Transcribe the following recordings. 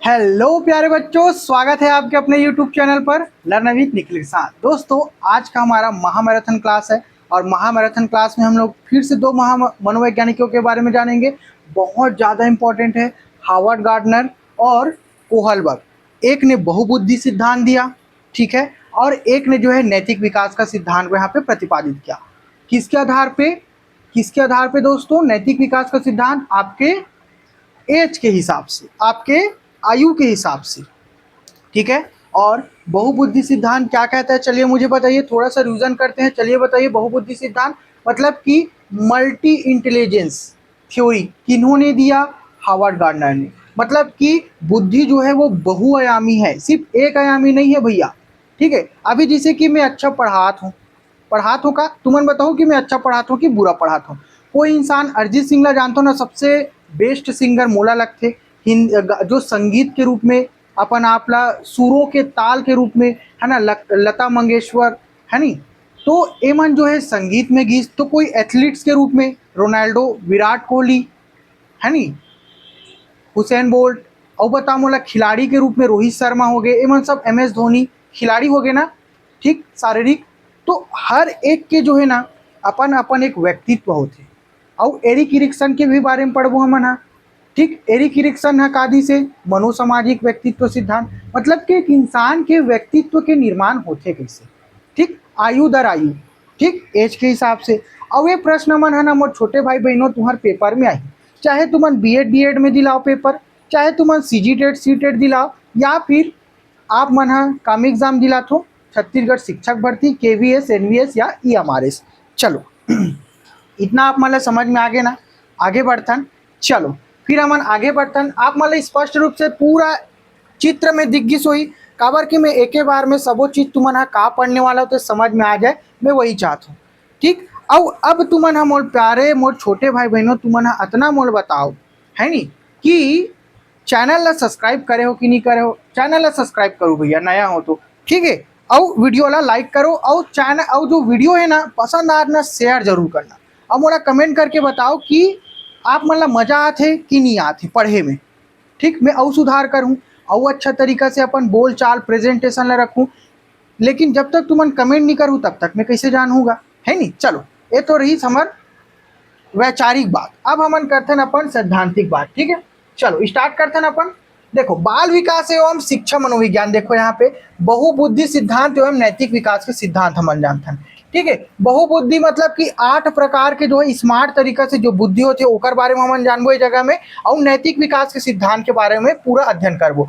Hello प्यारे बच्चों, स्वागत है आपके अपने YouTube चैनल पर लर्न विद निखिल के साथ। दोस्तों, आज का हमारा महामैराथन क्लास है और महामैराथन क्लास में हम लोग फिर से दो मनोवैज्ञानिकों के बारे में जानेंगे। बहुत ज़्यादा इम्पोर्टेंट है, हार्वर्ड गार्डनर और कोहलबर्ग। एक ने बहुबुद्धि सिद्धांत दिया, ठीक है, और एक ने जो है नैतिक विकास का सिद्धांत को यहाँ पे प्रतिपादित किया। किसके आधार पे दोस्तों? नैतिक विकास का सिद्धांत आपके एज के हिसाब से, आपके आयु के हिसाब से, ठीक है। और बहुबुद्धि सिद्धांत क्या कहता है, चलिए मुझे बताइए, थोड़ा सा रिवीजन करते हैं। चलिए बताइए, बहुबुद्धि सिद्धांत मतलब कि मल्टी इंटेलिजेंस थ्योरी किन्होंने दिया? हार्वर्ड गार्डनर ने। मतलब कि बुद्धि जो है वो बहुआयामी है, सिर्फ एक आयामी नहीं है भैया, ठीक है। अभी जैसे कि मैं अच्छा पढ़ात हूँ का तुमन बताओ कि मैं अच्छा पढ़ाता हूँ कि बुरा पढ़ाता हूँ। कोई इंसान अरिजीत सिंह ला जानता हो ना, सबसे बेस्ट सिंगर मोला लगते, जो संगीत के रूप में अपन आपला सुरों के ताल के रूप में है ना, लता मंगेशकर है नी। तो एमन जो है संगीत में गीत, तो कोई एथलीट्स के रूप में रोनाल्डो, विराट कोहली है नी, हुसैन बोल्ट। और बता मोला खिलाड़ी के रूप में रोहित शर्मा हो गए, एमन सब MS धोनी खिलाड़ी हो गए ना, ठीक, शारीरिक। तो हर एक के जो है ना अपन अपन एक व्यक्तित्व होते। और एरिक इरिक्सन के भी बारे में पढ़बो हमन हा, ठीक। एरिक इरिक्सन है कादी से मनोसामाजिक व्यक्तित्व सिद्धांत, मतलब कि एक इंसान के व्यक्तित्व के निर्माण होते कैसे, ठीक, आयु दर आयु, ठीक, एज के हिसाब से। और ये प्रश्न मन है ना मोर छोटे भाई बहनों तुम्हारे पेपर में आई, चाहे तुमन B.Ed में दिलाओ पेपर, चाहे तुमन CG टेट C.टेट दिलाओ, या फिर आप मन हा काम एग्जाम दिलात हो, छत्तीसगढ़ शिक्षक भर्ती, KVS NVS या EMRS। चलो इतना आप मतलब समझ में आ गए ना। आगे बढ़थन, चलो फिर हमन आगे बढ़थन। आप मतलब स्पष्ट रूप से पूरा चित्र में दिख गिस होई, काबर कि मैं एक बार में सबो चीज तुमन हा का पढ़ने वाला हो तो समझ में आ जाए, मैं वही चाहता हूँ, ठीक। अब तुमन हा मोर प्यारे मोर छोटे भाई बहनों, तुमन हा अतना मोल बताओ है नी कि चैनल ला सब्सक्राइब करे हो कि नहीं करे हो। चैनल ला सब्सक्राइब करो भैया, नया हो तो, ठीक है। और वीडियो ला लाइक करो, और चैनल और जो वीडियो है ना पसंद आना शेयर जरूर करना। और मोला कमेंट करके बताओ कि आप मतलब मजा आते कि नहीं आते पढ़े में, ठीक। मैं और सुधार करूँ और अच्छा तरीका से अपन बोल चाल प्रेजेंटेशन ला रखूँ। लेकिन जब तक तुमन कमेंट नहीं करूँ तब तक मैं कैसे जानूंगा, है नहीं। चलो ये तो रही हमार वैचारिक बात। अब हमन करथन अपन सैद्धांतिक बात, ठीक है। चलो स्टार्ट करथन अपन। देखो, बाल विकास एवं शिक्षा मनोविज्ञान, देखो यहाँ पे बहुबुद्धि सिद्धांत एवं नैतिक विकास के सिद्धांत हमन जानथन, ठीक है। बहुबुद्धि मतलब कि 8 प्रकार के जो है स्मार्ट तरीका से जो बुद्धि होती है ओकर बारे में हमन जानबो इस जगह में। और नैतिक विकास के सिद्धांत के बारे में पूरा अध्ययन करबो।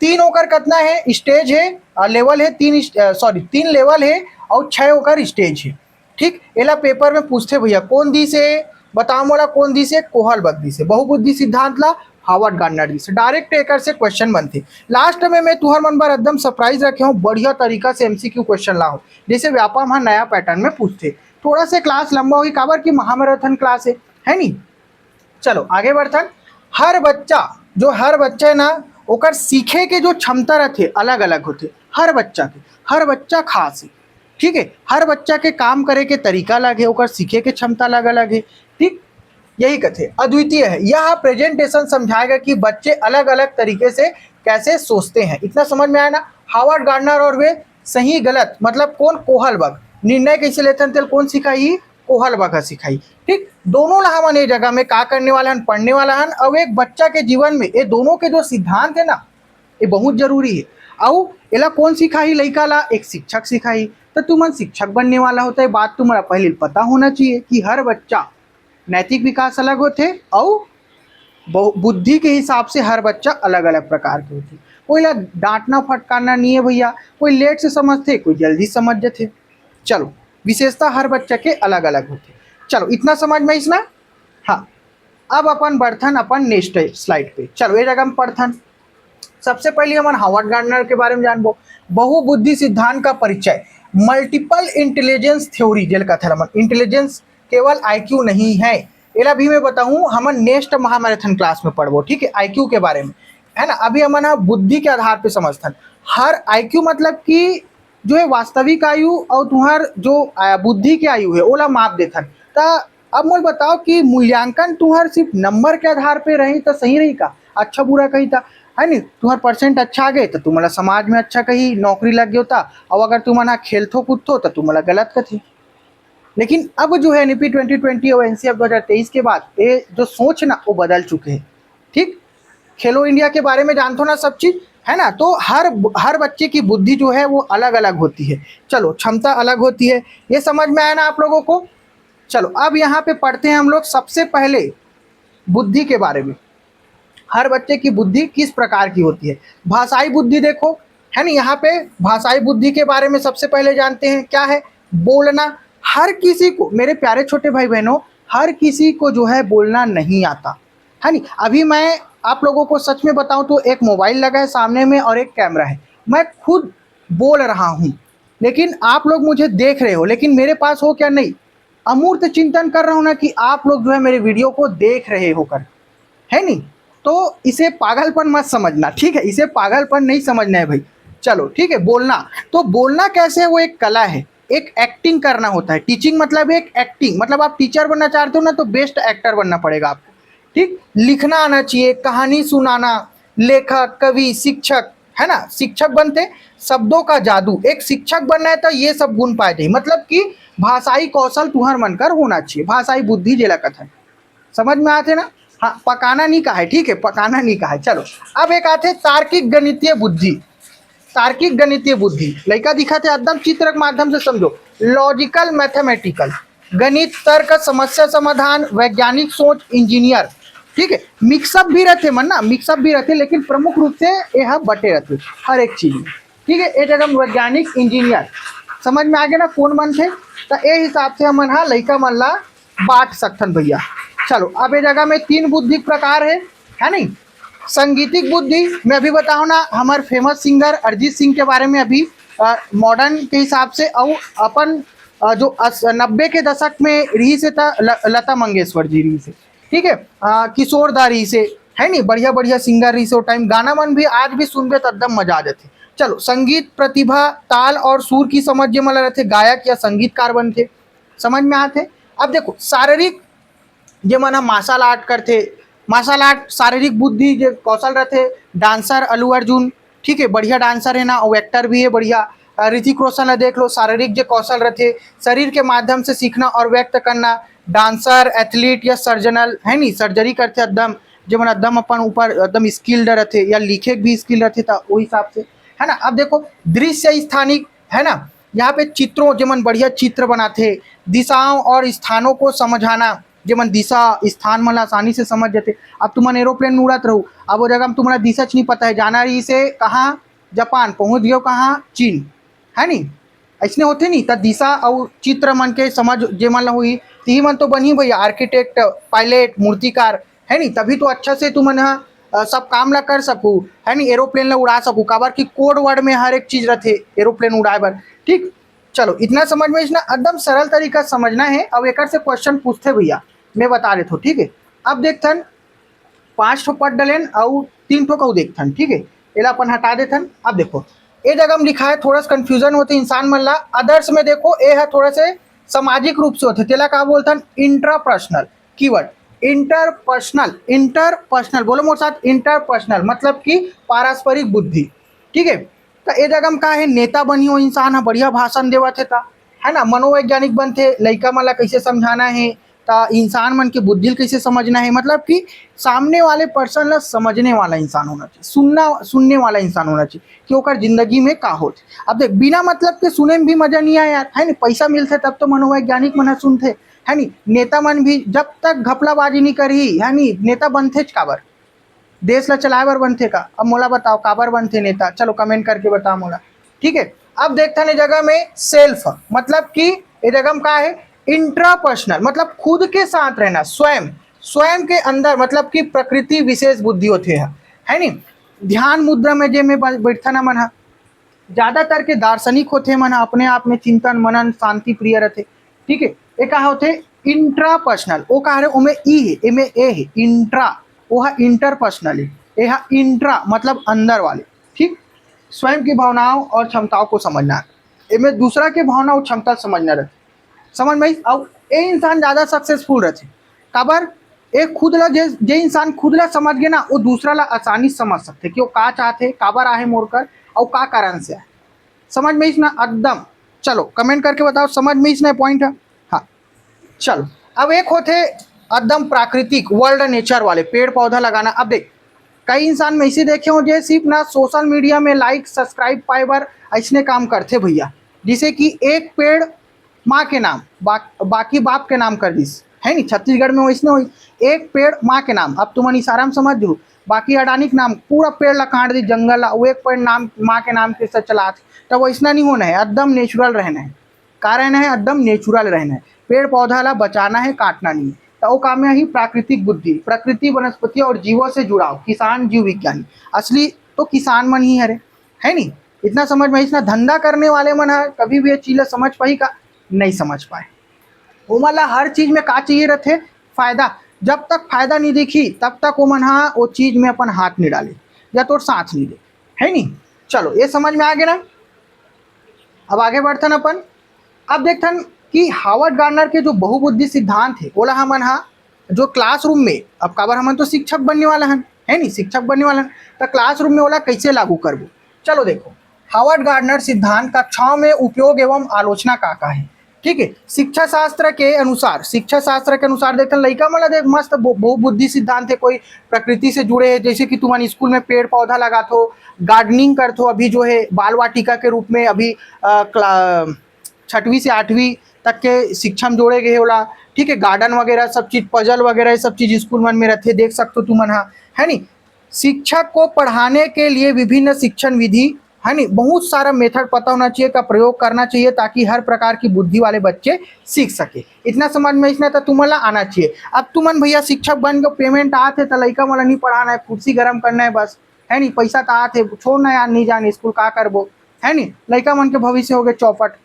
तीन ओकर कितना है स्टेज है, लेवल है, तीन लेवल है और 6 ओकर स्टेज है, ठीक। एला पेपर में पूछते भैया कौन दी से बताओ मोला, कौन दी से? कोहलबर्ग दी से। बहुबुद्धि सिद्धांत ला हार्वर्ड गार्डनर दी से। डायरेक्ट एकर से क्वेश्चन बनते। लास्ट में मैं तुहर मन बर एकदम सरप्राइज रखे हूँ, बढ़िया तरीका से MCQ क्वेश्चन ला हूँ, जैसे व्यापम हाँ नया पैटर्न में पूछते। थोड़ा से क्लास लंबा होगी काबर की महामैराथन क्लास है नी। चलो आगे बढ़थन। हर बच्चा है ना, ओकर सीखे के जो क्षमता रहते अलग अलग होते। हर बच्चा खास है, ठीक है। हर बच्चा के काम करे के तरीका अलग है, ओकर सीखे के क्षमता अलग अलग है, ठीक। यही कथे अद्वितीय है। यह प्रेजेंटेशन समझाएगा कि बच्चे अलग अलग तरीके से कैसे सोचते हैं। इतना समझ में आया ना। हार्वर्ड गार्डनर और वे सही गलत मतलब कौन? कोहलबर्ग। निर्णय कैसे लेते हैं कौन सिखाई? कोहलबर्ग सिखाई, ठीक। दोनों ला हमन ये जगह में का करने वाला हन, पढ़ने वाला हन। और एक बच्चा के जीवन में ये दोनों के जो सिद्धांत है ना, ये बहुत जरूरी है। और एला कौन सिखाई? लइका ला एक शिक्षक सिखाई। तो तुमन शिक्षक बनने वाला होता है, बात तुम्हारा पहले पता होना चाहिए कि हर बच्चा नैतिक विकास अलग होते और बुद्धि के हिसाब से हर बच्चा अलग अलग प्रकार के होते। कोई ला डांटना फटकारना नहीं है भैया, कोई लेट से समझते, कोई जल्दी समझ जाते। चलो विशेषता हर बच्चा के अलग अलग होते। चलो इतना समझ में इसना। हाँ, अब अपन बढ़थन अपन नेक्स्ट स्लाइड पे। चलो ये जगह हम पढ़थन। सबसे पहले हम हार्वर्ड गार्डनर के बारे में जानबो। बहुबुद्धि सिद्धांत का परिचय। मल्टीपल इंटेलिजेंस थ्योरी जेल का था। इंटेलिजेंस केवल IQ नहीं है, एला भी मैं बताऊं हमन नेक्स्ट महामैराथन क्लास में पढ़बो, ठीक है। IQ के बारे में है ना। अभी हमन बुद्धि के आधार पे समझथन। हर IQ मतलब कि जो है वास्तविक आयु और तुम्हार जो बुद्धि के आयु है ओला माप देथन। तो अब मुझे बताओ कि मूल्यांकन तुम्हार सिर्फ नंबर के आधार पे रही तो सही रही का? अच्छा बुरा कही था, है नहीं, तुम्हार परसेंट अच्छा आ गए तो तुम्हारा समाज में अच्छा कही नौकरी लग गया होता, और अगर तुम्हारा खेलथो कूदथो तो तुम्हारा गलत कथी। लेकिन अब जो है एनईपी 2020 और एनसीएफ 2023 के बाद ये जो सोच ना वो बदल चुके हैं। ठीक, खेलो इंडिया के बारे में जानते हो ना सब चीज, है ना। तो हर बच्चे की बुद्धि जो है वो अलग अलग होती है, चलो क्षमता अलग होती है, ये समझ में आया ना आप लोगों को। चलो अब यहाँ पे पढ़ते हैं हम लोग सबसे पहले बुद्धि के बारे में। हर बच्चे की बुद्धि किस प्रकार की होती है। भाषाई बुद्धि देखो, है ना, यहाँ पे भाषाई बुद्धि के बारे में सबसे पहले जानते हैं क्या है। बोलना, हर किसी को, मेरे प्यारे छोटे भाई बहनों, हर किसी को जो है बोलना नहीं आता, है नहीं। अभी मैं आप लोगों को सच में बताऊं तो एक मोबाइल लगा है सामने में और एक कैमरा है, मैं खुद बोल रहा हूँ, लेकिन आप लोग मुझे देख रहे हो, लेकिन मेरे पास हो क्या नहीं, अमूर्त चिंतन कर रहा हूँ ना कि आप लोग जो है मेरे वीडियो को देख रहे होकर, है नहीं। तो इसे पागलपन मत समझना, ठीक है, इसे पागलपन नहीं समझना है भाई। चलो ठीक है, बोलना, तो बोलना कैसे है, वो एक कला है, एक एक्टिंग करना होता है। टीचिंग मतलब एक एक्टिंग, मतलब आप टीचर बनना चाहते हो ना तो बेस्ट एक्टर बनना पड़ेगा आपको। ठीक, लिखना आना चाहिए, कहानी सुनाना, लेखक, कवि, शिक्षक, है ना, शिक्षक बनते, शब्दों का जादू, एक शिक्षक बनना है तो ये सब गुण पाए थे, मतलब कि भाषाई कौशल तुहर मनकर होना चाहिए, भाषाई बुद्धि जेला कथन, समझ में आते ना। हाँ, पकाना नहीं कहा है, ठीक है, पकाना नहीं कहा है। चलो अब एक आते तार्किक गणितीय बुद्धि। तार्किक गणितीय बुद्धि लड़का दिखा थे एकदम चित्र के माध्यम से समझो, लॉजिकल मैथमेटिकल, गणित, तर्क, समस्या समाधान, वैज्ञानिक सोच, इंजीनियर। ठीक है, मिक्सअप भी रहते मन ना, मिक्सअप भी रहते, लेकिन प्रमुख रूप से यह बटे रहते हर एक चीज में। ठीक है, एक जगह वैज्ञानिक, इंजीनियर, समझ में आ गया ना कौन मन थे, तो ये हिसाब से हमन हाँ लड़का मन ला बांट सकथन भैया। चलो अब ये जगह में तीन बुद्धिक प्रकार है नहीं। संगीतिक बुद्धि मैं अभी बताऊँ ना, हमारे फेमस सिंगर अरिजीत सिंह के बारे में अभी मॉडर्न के हिसाब से, और अपन जो 90 के दशक में रही से था लता मंगेशकर जी रही से, ठीक है, किशोर दा रही से, है नहीं, बढ़िया बढ़िया सिंगर रही से, टाइम गाना मन भी आज भी सुनबे तो एकदम मजा आ जाते। चलो संगीत प्रतिभा, ताल और सुर की समझ जे मला रहते, गायक या संगीतकार बनते, समझ में आते। अब देखो शारीरिक जे मन मार्शल आर्ट करते, मार्शल आर्ट शारीरिक बुद्धि जे कौशल रहते, डांसर अल्लू अर्जुन, ठीक है, बढ़िया डांसर है ना, वो एक्टर भी है बढ़िया। ऋतिक रोशन ला देख लो, शारीरिक जो कौशल रहते, शरीर के माध्यम से सीखना और व्यक्त करना, डांसर, एथलीट या सर्जनल, है नहीं, सर्जरी करते एकदम, जो मन एकदम अपन ऊपर एकदम स्किल्ड रहते, या लिखे भी स्किल रहते था वो हिसाब से, है ना। अब देखो दृश्य स्थानिक, है ना, यहाँ पे चित्रों जो मन बढ़िया चित्र बनाते, दिशाओं और स्थानों को समझाना, जे मन दिशा स्थान मन आसानी से समझ जाते। अब तुम एरोप्लेन में उड़ात रहो, अब वो जगह में तुम्हारा दिशा नहीं पता है, जाना रही से कहाँ, जापान पहुँच गए कहाँ, चीन, है नहीं, ऐसने होते नहीं, तो दिशा और चित्र मन के समझ जे मन हुई, ती मन तो बनी भैया आर्किटेक्ट, पायलट, मूर्तिकार, है नहीं, तभी तो अच्छा से तुम सब काम ला कर सकूँ, है नहीं, एरोप्लेन ला उड़ा सकूँ, काबर की कोड वर्ड में हर एक चीज रहते एरोप्लेन उड़ाए बर। ठीक, चलो इतना समझ में, इसना एकदम सरल तरीका समझना है। अब एक से क्वेश्चन पूछते भैया, मैं बता देता हूँ, ठीक है। अब देखथन 5 ठो पट डलेन और 3 ठो कऊ देखथन, ठीक है, एला अपन हटा देथन। अब देखो ये जगह में लिखा है, थोड़ा सा कंफ्यूजन होते इंसान मन ला। अदर्स में देखो ये है थोड़ा से सामाजिक रूप से होते, तेला का बोलथन इंट्रापर्सनल कीवर्ड, इंटरपर्सनल, इंटरपर्सनल बोलो मोर साथ, इंटरपर्सनल मतलब कि पारस्परिक बुद्धि, ठीक है। तो ये जगह में का है, नेता बनी हो इंसान है, बढ़िया भाषण देवत है ना, मनोवैज्ञानिक बनते, लड़का मन ला कैसे समझाना है, ता इंसान मन के बुद्धि कैसे समझना है, मतलब कि सामने वाले पर्सन ला समझने वाला इंसान होना चाहिए, सुनने वाला इंसान होना चाहिए कि ओकर जिंदगी में का होते। अब देख बिना मतलब के सुने में भी मजा नहीं आया यार, है नहीं, पैसा मिलते तब तो मनोवैज्ञानिक मन सुनते, है नहीं, नेता मन भी जब तक घपलाबाजी नहीं करी, है नहीं, नेता बनते काबर, देश ला चलाए बर बनते का। अब मोला बताओ काबर बनते नेता, चलो कमेंट करके बताओ मोला, ठीक है। अब देखते हैं जगह में सेल्फ, मतलब कि ये जगह में का है, इंट्रापर्सनल मतलब खुद के साथ रहना, स्वयं, स्वयं के अंदर, मतलब कि प्रकृति विशेष बुद्धि होते है नहीं। ध्यान मुद्रा में जे में बैठता ना मन, ज्यादातर के दार्शनिक होते मन, अपने आप में चिंतन मनन शांति प्रिय रहते, ठीक है। एक कहा होते इंट्रापर्सनल, वो कहा रहे ओमे ई है, एमे ए है, इंट्रा वो है इंटरपर्सनल है, ये है इंट्रा मतलब अंदर वाले, ठीक। स्वयं की भावनाओं और क्षमताओं को समझना है, इनमें दूसरा के भावना और क्षमता समझना रहती, समझ में। और ये इंसान ज़्यादा सक्सेसफुल रहते, काबर एक खुद ला जे इंसान खुद ला समझ गए ना, वो दूसरा ला आसानी से समझ सकते कि वो का चाहते, काबर आहे मोड़कर और का कारण से है। समझ में इसना एकदम। चलो कमेंट करके बताओ समझ में इसना पॉइंट है। हाँ चलो, अब एक होते एकदम प्राकृतिक वर्ल्ड नेचर वाले पेड़ पौधा लगाना। अब देख कई इंसान में इसे देखे हो जो सिर्फ ना सोशल मीडिया में लाइक सब्सक्राइब पाइबर ऐसने काम करते भैया, जिसे कि एक पेड़ माँ के नाम बाकी बाप के नाम कर दिस है नहीं। छत्तीसगढ़ में वैसने हुई, एक पेड़ माँ के नाम, अब तुम इशारा में समझ दो, बाकी अडानी के नाम पूरा पेड़ ला काट दी, जंगल ला वो एक पेड़ नाम माँ के नाम के साथ चला, तो वैसना नहीं होना है, एकदम नेचुरल रहना है। का रहना है, एकदम नेचुरल रहना है। पेड़ पौधा ला बचाना है, काटना नहीं है। तो वो काम है ही प्राकृतिक बुद्धि, प्रकृति वनस्पति और जीवों से जुड़ाव, किसान जीव विज्ञानी। असली तो किसान मन ही है नहीं। इतना समझ में, इतना धंधा करने वाले मन है कभी भी ये चीज़ समझ पाई का नहीं समझ पाए। वो मतलब हर चीज में का चाहिए रहते फायदा, जब तक फायदा नहीं दिखी तब तक वो मन हा वो चीज में अपन हाथ नहीं डाले या तो साथ नहीं दे, है नहीं। चलो ये समझ में आ गया ना। अब आगे बढ़थन अपन। अब देखथन कि हावर्ड गार्डनर के जो बहुबुद्धि सिद्धांत है ओला हमन हा जो क्लासरूम में, अब काबर हमन तो शिक्षक बनने वाला है नहीं, शिक्षक बनने वाला तो क्लासरूम में ओला कैसे लागू करबो। चलो देखो, हावर्ड गार्डनर सिद्धांत कक्षाओं में उपयोग एवं आलोचना का है। ठीक है, शिक्षा शास्त्र के अनुसार देखते लड़का मतलब देख मस्त बहुबुद्धि सिद्धांत है, कोई प्रकृति से जुड़े है, जैसे कि तुम स्कूल में पेड़ पौधा लगातो, गार्डनिंग करतो, अभी जो है बाल वाटिका के रूप में अभी 6वीं से 8वीं तक के शिक्षा में जोड़े गए होला। ठीक है, गार्डन वगैरह सब चीज, पजल वगैरह सब चीज स्कूल मन में रहते, देख सकते हो तुम है नहीं। शिक्षक को पढ़ाने के लिए विभिन्न शिक्षण विधि है नहीं, बहुत सारा मेथड पता होना चाहिए, का प्रयोग करना चाहिए ताकि हर प्रकार की बुद्धि वाले बच्चे सीख सके। इतना समझ में इसना तो तुम्हारा आना चाहिए। अब तुमन भैया शिक्षक बन के पेमेंट आते तो लड़का वाला नहीं पढ़ाना है, कुर्सी गर्म करना है बस, है नहीं। पैसा तो आते, छोड़ना यार नहीं जाने स्कूल का करबो, है नहीं। लड़का मन के भविष्य हो गए चौपट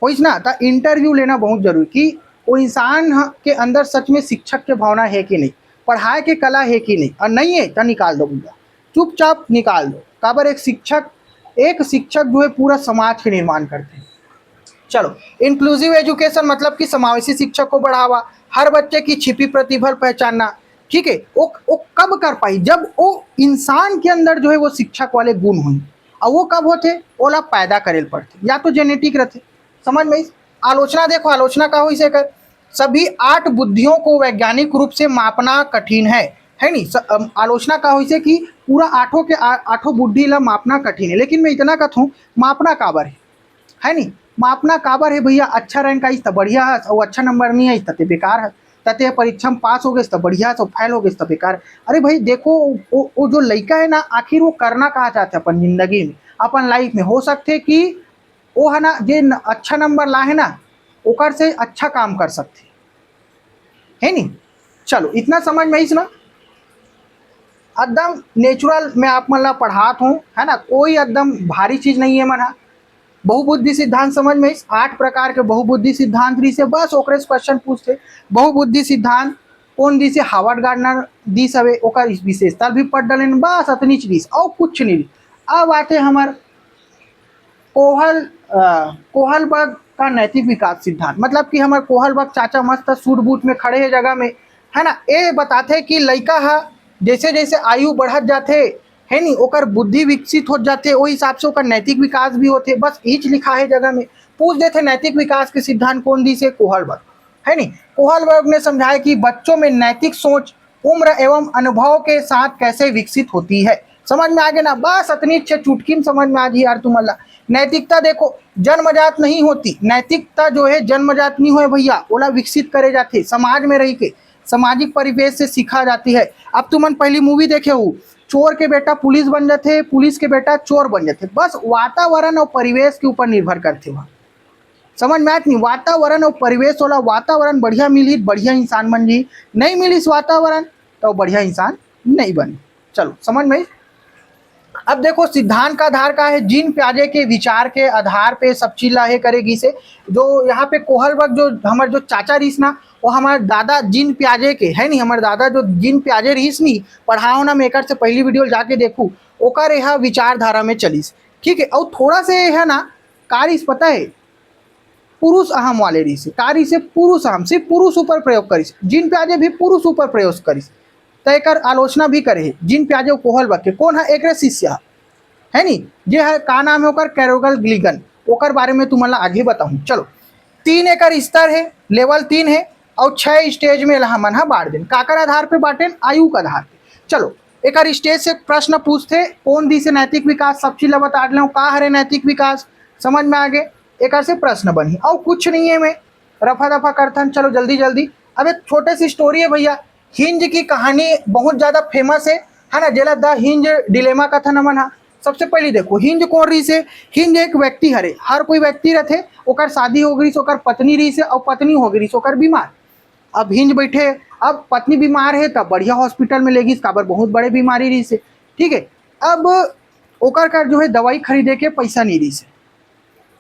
हो ना। तो इंटरव्यू लेना बहुत जरूरी कि वो इंसान के अंदर सच में शिक्षक के भावना है कि नहीं, पढ़ाए के कला है कि नहीं, और नहीं है तो निकाल दो भैया, चुपचाप निकाल दो। काबर एक शिक्षक जो है पूरा समाज के निर्माण करते हैं। चलो, इंक्लूसिव एजुकेशन मतलब कि समावेशी शिक्षा को बढ़ावा, हर बच्चे की छिपी प्रतिभा पहचानना। ठीक है, वो कब कर पाई, जब वो इंसान के अंदर जो है वो शिक्षक वाले गुण हुई, और वो कब होते, ओला पैदा करे पड़ते, या तो जेनेटिक रहते। समझ में। आलोचना देखो, आलोचना का हो कर सभी 8 बुद्धियों को वैज्ञानिक रूप से मापना कठिन है नहीं। आलोचना का हो कि पूरा 8 बुद्धि ला मापना कठिन है, लेकिन मैं इतना कहूँ मापना काबर है नहीं। मापना काबर है भैया, अच्छा रैंक आई तो बढ़िया है, और अच्छा नंबर नहीं आई तो बेकार है, तते परीक्षा में पास हो गए तो बढ़िया है, फेल हो गए तो बेकार। अरे भाई देखो, वो जो लड़का है ना, आखिर वो करना कहा चाहते अपन जिंदगी में, अपन लाइफ में, हो सकते कि वो है ना जे अच्छा नंबर ला है ना, ओकर से अच्छा काम कर सकते है नहीं। चलो इतना समझ में इसना एकदम नेचुरल मैं आप मन ला पढ़ात हूँ, है ना, कोई एकदम भारी चीज नहीं है मना। बहुबुद्धि सिद्धांत समझ में 8 प्रकार के बहुबुद्धि सिद्धांत दी से, बस ओकरे से क्वेश्चन पूछते। बहुबुद्धि सिद्धांत कौन दी से, हावर्ड गार्डनर दी सवे, ओकर विशेषता भी पढ़ डलेन, बस अतनी चीज और कुछ नहीं। अब आते हमार कोहलबर्ग का नैतिक विकास सिद्धांत, मतलब कि हमारे कोहलबर्ग चाचा मस्त सूट बूट में खड़े है जगह में, है ना। ये बताते कि लड़का है जैसे जैसे आयु बढ़त जाते है नहीं, ओकर बुद्धि विकसित हो जाते, वही हिसाब से ओकर नैतिक विकास भी होते। बस ईच लिखा है जगह में, पूछ देते नैतिक विकास के सिद्धांत कौन दी से, कोहलबर्ग है नहीं। कोहलबर्ग ने समझाया कि बच्चों में नैतिक सोच उम्र एवं अनुभव के साथ कैसे विकसित होती है। समझ में आ गया ना, बस इतनी चुटकी में समझ में आ जी यार तुम्हारा। नैतिकता देखो जन्मजात नहीं होती, नैतिकता जो है जन्मजात नहीं हो भैया, ओला विकसित करे जाते समाज में रह के, सामाजिक परिवेश से सीखा जाती है। अब तुमन पहली मूवी देखे हो, चोर के बेटा पुलिस बन जाते, पुलिस के बेटा चोर बन जाते, बस वातावरण और परिवेश के ऊपर निर्भर करते वहाँ। समझ में आती नहीं, वातावरण और परिवेश वाला, वातावरण बढ़िया मिली बढ़िया इंसान बन जी, नहीं मिली इस वातावरण तो बढ़िया इंसान नहीं बने। चलो समझ में। अब देखो सिद्धांत का आधार का है, जीन प्याजे के विचार के आधार पे सब चीज लाहे करेगी से। जो यहाँ पे कोहलबर्ग जो हमारे जो चाचा रहीस ना, वो हमारे दादा जीन प्याजे के है नहीं, हमारे दादा जो जीन प्याजे रहीस नहीं, पढ़ाओ ना मेकर से पहली वीडियो जाके देखू, ओकर यह विचारधारा में चलीस। ठीक है, और थोड़ा से है ना कारिस पता है पुरुष अहम वाले रही से का रही से पुरुष अहम सिर्फ पुरुष ऊपर प्रयोग करिस जिन प्याजे भी पुरुष ऊपर प्रयोग करिस तय कर आलोचना भी करे जिन प्याजे कोहल वाक्य कौन है एक शिष्य है नी ये है का नाम है ओकर कैरोगल ग्लिगन ओकर बारे में तुम्हारा आगे बताऊं चलो 3 एकर स्तर है लेवल 3 है और 6 स्टेज में लहा मन बांट देन काकर आधार पे बांटेन आयु के आधार पे चलो एक स्टेज से प्रश्न पूछते कौन दी से नैतिक विकास सब चीज बता लो का हरे नैतिक विकास समझ में आगे एक से प्रश्न बनी और कुछ नहीं है मैं रफा दफा करथन चलो जल्दी जल्दी अब एक छोटे सी स्टोरी है भैया हिंज की कहानी बहुत ज्यादा फेमस है ना जेला द हिंज डिलेमा कथन मन हा सबसे पहले देखो हिंज कौन रही से हिंज एक व्यक्ति हरे हर कोई व्यक्ति रहते ओकर शादी हो गई ओकर पत्नी रही से और पत्नी हो गई ओकर बीमार अब हिंज बैठे अब पत्नी बीमार है तब बढ़िया हॉस्पिटल में लेगी काबर बहुत बड़े बीमारी रही से ठीक है अब ओकर का जो है दवाई खरीदे के पैसा नहीं रही से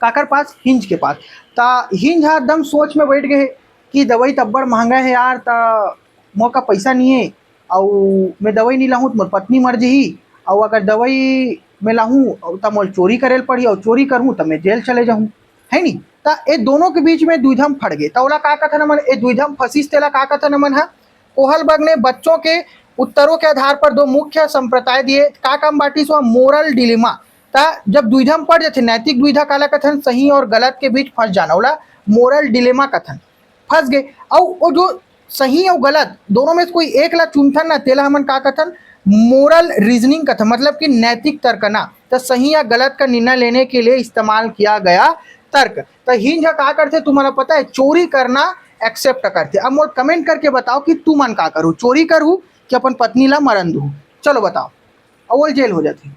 काकर पास हिंज के पास ता हिंज हा एकदम सोच में बैठ गए कि दवाई तब्बड़ महंगा है यार ता मोका पैसा नहीं है और मैं दवाई नहीं लाऊँ तो मोर पत्नी मर जही और अगर दवाई मैं लाऊँ तो मोल चोरी करे पड़ी और चोरी करूँ तो मैं जेल चले जाऊँ है नी ता ये दोनों के बीच में द्विधम फट गए तो ओला का कथन मन ये द्विधम फसीस तेला का कथन मन है कोहलबर्ग ने बच्चों के उत्तरों के आधार पर 2 मुख्य संप्रदाय दिए का काम बाटी सो मोरल डिलेमा ता जब द्विधम पड़ जाते नैतिक द्विधा काला कथन सही और गलत के बीच फंस जाना ओला मोरल डिलेमा कथन फंस गए और वो जो सही और गलत दोनों में से कोई एक ला चुनथन ना तेला हमन का कथन मोरल रीजनिंग कथन मतलब कि नैतिक तर्कना तो सही या गलत का निर्णय लेने के लिए इस्तेमाल किया गया तर्क तो हिंज का करते तुम्हारा पता है चोरी करना एक्सेप्ट करते अब मोर कमेंट करके बताओ कि तू मन का करूँ चोरी करूँ कि अपन पत्नी ला मरन दूँ चलो बताओ अवल जेल हो जाती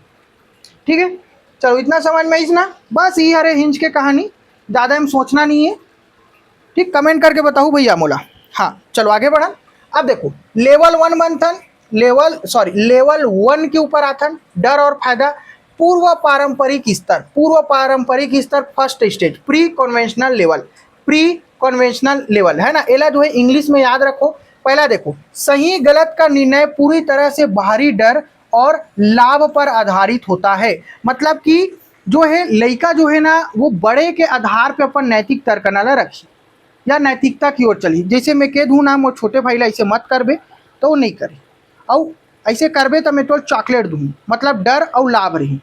ठीक है चलो इतना समझ में इसना बस ये हरे हिंज के कहानी ज़्यादा हम सोचना नहीं है ठीक कमेंट करके बताओ भैया मोला हाँ चलो आगे बढ़ा अब देखो लेवल 1 बनथन लेवल 1 के ऊपर आथन डर और फायदा पूर्व पारंपरिक स्तर first stage pre conventional level है ना एला जो है इंग्लिश में याद रखो पहला देखो सही गलत का निर्णय पूरी तरह से बाहरी डर और लाभ पर आधारित होता है मतलब कि जो है लड़का जो है ना वो बड़े के आधार पे अपन नैतिक तर्क ना रखी या नैतिकता की ओर चली जैसे मैं कह दूँ ना वो छोटे भाई ला ऐसे मत करबे तो वो नहीं करे और ऐसे करबे तो मैं तो चॉकलेट दूँ मतलब डर और लाभ रही